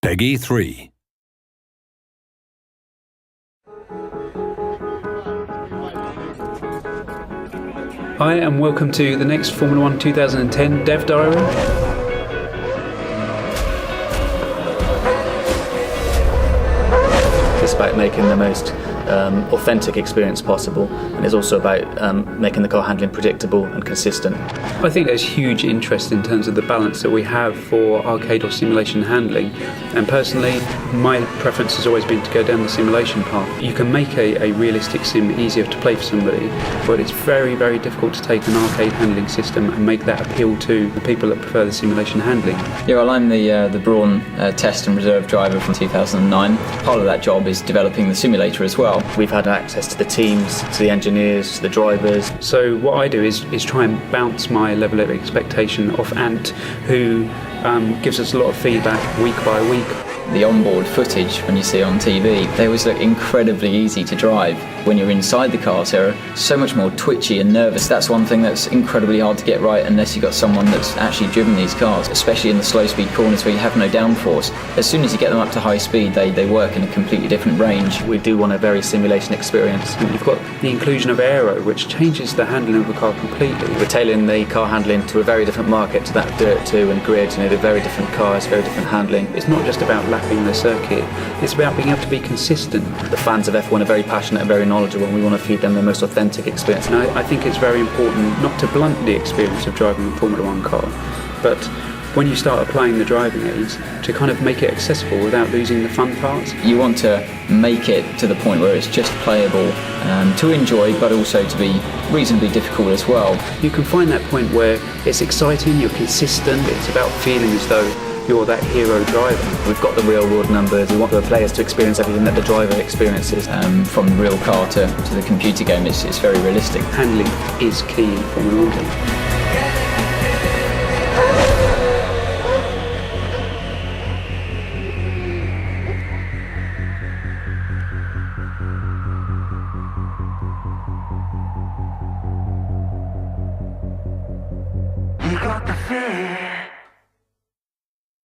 Peggy 3. Hi and welcome to the next Formula 1 2010 Dev Diary. It's about making the most authentic experience possible, and it's also about making the car handling predictable and consistent. I think there's huge interest in terms of the balance that we have for arcade or simulation handling, and personally my preference has always been to go down the simulation path. You can make a realistic sim easier to play for somebody, but it's very, very difficult to take an arcade handling system and make that appeal to the people that prefer the simulation handling. Yeah, well, I'm the Brawn test and reserve driver from 2009. Part of that job is developing the simulator as well. We've had access to the teams, to the engineers, to the drivers. So what I do is try and bounce my level of expectation off Ant, who gives us a lot of feedback week by week. The onboard footage, when you see on TV, they always look incredibly easy to drive. When you're inside the cars, they're so much more twitchy and nervous. That's one thing that's incredibly hard to get right unless you've got someone that's actually driven these cars, especially in the slow speed corners where you have no downforce. As soon as you get them up to high speed, they work in a completely different range. We do want a very simulation experience. You've got the inclusion of aero, which changes the handling of the car completely. We're tailoring the car handling to a very different market, to that Dirt 2 and Grid. They're very different cars, very different handling. It's not just about lapping the circuit, it's about being able to be consistent. The fans of F1 are very passionate and very knowledgeable, and we want to feed them the most authentic experience. And I think it's very important not to blunt the experience of driving a Formula 1 car, but when you start applying the driving aids, to kind of make it accessible without losing the fun parts. You want to make it to the point where it's just playable to enjoy, but also to be reasonably difficult as well. You can find that point where it's exciting, you're consistent, it's about feeling as though you're that hero driver. We've got the real world numbers. We want the players to experience everything that the driver experiences. From the real car to the computer game, it's very realistic. Handling is key in Formula 1. You got the fear.